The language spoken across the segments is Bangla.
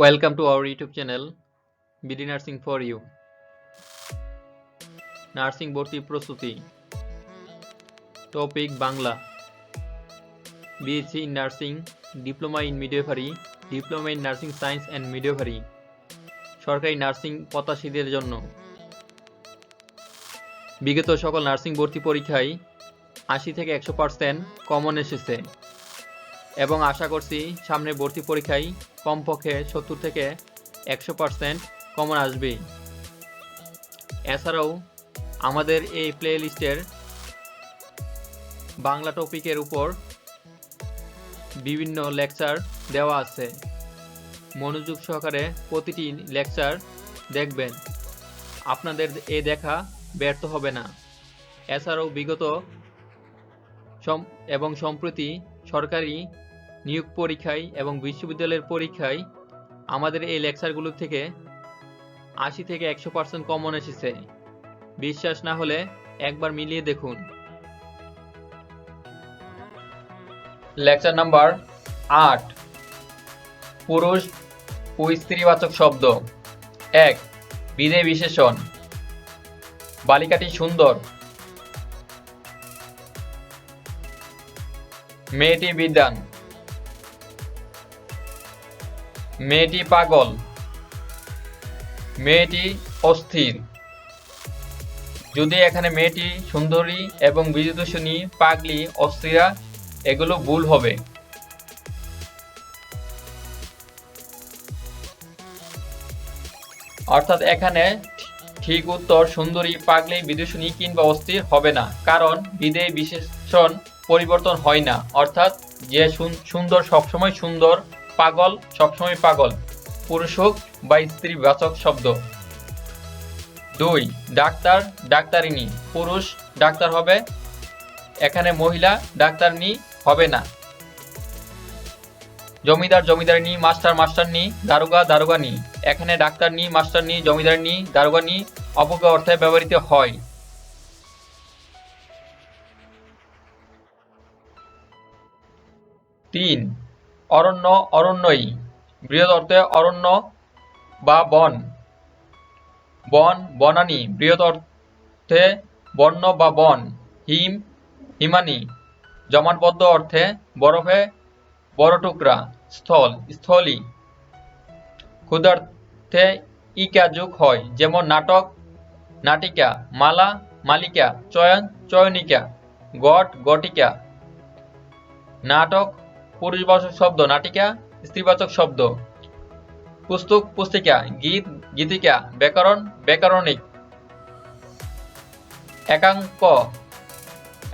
Welcome to our YouTube channel, BD Narsing for You. Narsing Vorti Prostuti. Topic Bangla. BSc in Nursing, Diploma in Midwifery, Diploma in Nursing Science and Midwifery. সরকারি নার্সিং প্রত্যাশীদের জন্য বিগত সকল নার্সিং ভর্তি পরীক্ষায় 80 থেকে 100% কমন এসেছে এবং আশা করছি সামনে ভর্তি পরীক্ষায় কমপক্ষে 70 থেকে 100% কমন আসবেই। এছাড়াও আমাদের এই প্লে লিস্টের বাংলা টপিকের উপর বিভিন্ন লেকচার দেওয়া আছে। মনোযোগ সহকারে প্রতিটি লেকচার দেখবেন, আপনাদের এই দেখা ব্যর্থ হবে না। এছাড়াও বিগত এবং সম্প্রতি সরকারি নিয়োগ পরীক্ষায় এবং বিশ্ববিদ্যালয়ের পরীক্ষায় আমাদের এই লেকচারগুলো থেকে 80 থেকে 100% কমন এসেছে। বিশ্বাস না হলে একবার মিলিয়ে দেখুন। লেকচার নাম্বার 8, পুরুষ ও স্ত্রীবাচক শব্দ। 1. বিধেয় বিশেষণ। বালিকাটি সুন্দর, মেয়েটি বিদ্বান, মেয়েটি পাগল, মেয়েটি অস্থির। যদি এখানে মেয়েটি সুন্দরী এবং বিদ্যুৎষণী, পাগলি, অস্থিরা এগুলো ভুল হবে। অর্থাৎ এখানে ঠিক উত্তর সুন্দরী, পাগলি, বিদূষণী কিংবা অস্থির হবে না, কারণ বিধেয় বিশেষণ পরিবর্তন হয় না। অর্থাৎ যে সুন্দর সবসময় সুন্দর, পাগল সবসময় পাগল, পুরুষ হোক বা স্ত্রীবাচক শব্দ। 2. ডাক্তার, ডাক্তারিনী। পুরুষ ডাক্তার হবে, এখানে মহিলা ডাক্তারনী হবে না। জমিদার, জমিদারনী, মাস্টার, মাস্টারনী, দারোগা, দারোগানী। এখানে ডাক্তারনী, মাস্টারনী, জমিদারনী, দারোগানী অবজ্ঞা অর্থে ব্যবহৃত হয়। 3. অরণ্য, অরণ্যই। বৃহৎ অর্থে অরণ্য বা বন। বন, বনানী। বৃহৎ অর্থে বন্য বা বন। হিম, হিমানী। জমাটবদ্ধ অর্থে বরফে বড় টুকরা। স্থল, স্থলী। ক্ষুধার্থে ইকা যোগ হয়, যেমন নাটক, নাটিকা। মালা, মালিকা। চয়ন, চয়নিকা। গট, গটিকা। নাটক পুরুষবাচক শব্দ, নাটিকা স্ত্রীবাচক শব্দ। পুস্তক, পুস্তিকা। গীত, গীতিকা। ব্যাকরণ, ব্যাকরণিক। একাঙ্ক,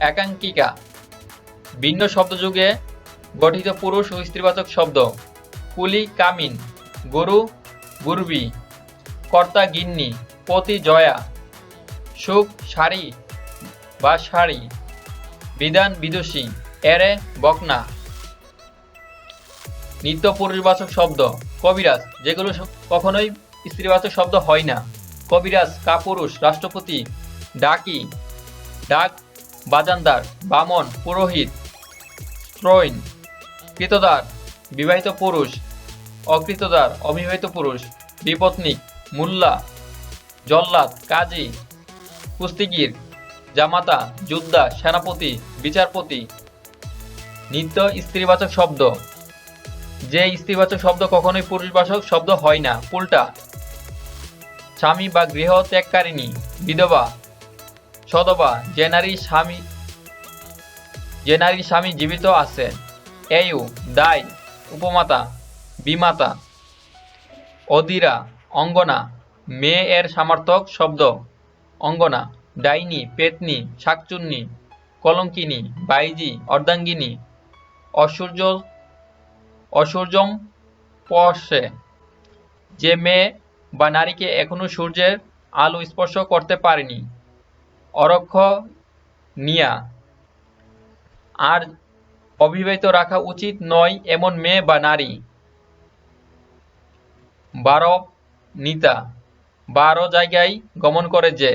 একাঙ্কিকা। ভিন্ন শব্দযুগে গঠিত পুরুষ ও স্ত্রীবাচক শব্দ। কুলি, কামিন। গুরু, গুরবি। কর্তা, গিন্নি। পতি, জয়া। সুখ, শাড়ি বা শাড়ি। বিধান, বিদুষী। এরে, বকনা। নিত্য পুরুষবাচক শব্দ। কবিরাজ, যেগুলো কখনোই স্ত্রীবাচক শব্দ হয় না। কবিরাজ, কাপুরুষ, রাষ্ট্রপতি। ডাকি, ডাক, বাজানদার। বামন, পুরোহিত। স্ত্রৈন, কৃতদার, বিবাহিত পুরুষ। অকৃতদার, অবিবাহিত পুরুষ। বিপত্নিক, মুল্লা। জল্লাদ, কাজী। কুস্তিগির, জামাতা, যোদ্ধা, সেনাপতি, বিচারপতি। নিত্য স্ত্রীবাচক শব্দ। যে স্ত্রীবাচক শব্দ কখনোই পুরুষবাচক শব্দ হয় না, উল্টা। স্বামী বা গৃহ ত্যাগকারিণী। বিধবা, সধবা। যে নারীর স্বামী জীবিত আছে। এয়ু, দায়, উপমাতা, বিমাতা। অধীরা, অঙ্গনা। মেয়ে এর সমার্থক শব্দ, অঙ্গনা। ডাইনি, পেতনি, শাকচুন্নি। কলঙ্কিনী, বাইজি, অর্ধাঙ্গিনী। অসূর্যম স্পর্শে, যে মেয়ে বা নারীকে এখনো সূর্যের আলো স্পর্শ করতে পারেনি। অরক্ষণীয়া, আর অবিবাহিত রাখা উচিত নয় এমন মেয়ে বা নারী। বারবনিতা, 12 জায়গায় গমন করে যে।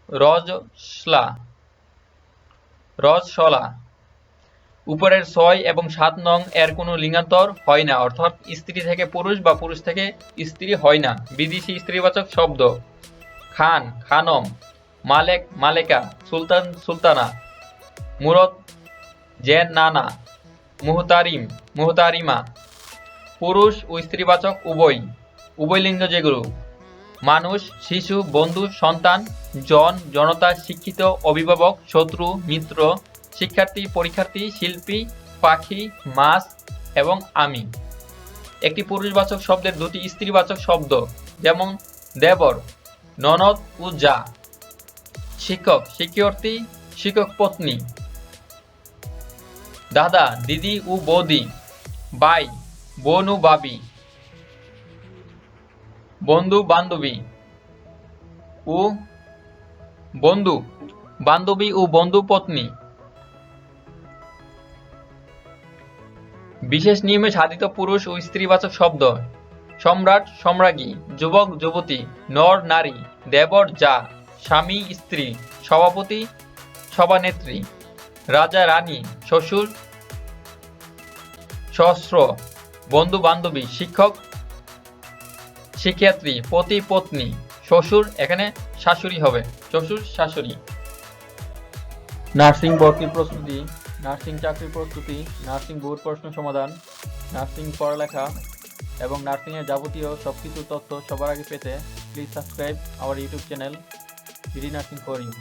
রজস্লা, রজস্বলা। উপরের 6 এবং 7 নং এর কোনো লিঙ্গান্তর হয় না, অর্থাৎ স্ত্রী থেকে পুরুষ বা পুরুষ থেকে স্ত্রী হয় না। বিদেশি স্ত্রীবাচক শব্দ: খান, খানম, মালেক, মালেকা, সুলতান, সুলতানা, মুরত, জেন, নানা, মুহতারিম, মুহতারিমা। পুরুষ ও স্ত্রীবাচক উভয়, উভয়লিঙ্গ যেগুলো: মানুষ, শিশু, বন্ধু, সন্তান, জন, জনতা, শিক্ষিত, অভিভাবক, শত্রু, মিত্র, শিক্ষার্থী, পরীক্ষার্থী, শিল্পী, পাখি, মাছ এবং আমি। একটি পুরুষবাচক শব্দের দুটি স্ত্রীবাচক শব্দ, যেমন দেবর, ননদ ও যা। শিক্ষক, শিক্ষার্থী, শিক্ষক পত্নী। দাদা, দিদি ও বৌদি, ভাই, বোন ও ভাবি। বন্ধু, বান্ধবী ও বন্ধু, বান্ধবী ও বন্ধু পত্নী। বিশেষ নিয়মে সাধিত পুরুষ ও স্ত্রীবাচক শব্দ: সম্রাট, সম্রাজ্ঞী, যুবক, যুবতী, নর, নারী, দেবর, যা, স্বামী, স্ত্রী, সভাপতি, সভানেত্রী, রাজা, রানী, শ্বশুর, সহস্র, বন্ধু, বান্ধবী, শিক্ষক, শিক্ষার্থী, পতি, পত্নী, শ্বশুর, এখানে শাশুড়ি হবে, শ্বশুর, শাশুড়ি। নার্সিং ভর্তি প্রস্তুতি, নার্সিং চাকরির প্রস্তুতি, নার্সিং বোর্ড প্রশ্ন সমাধান, নার্সিং পড়ালেখা এবং নার্সিংয়ের যাবতীয় সবকিছু তথ্য সবার আগে পেতে please subscribe our YouTube channel BD nursing for you.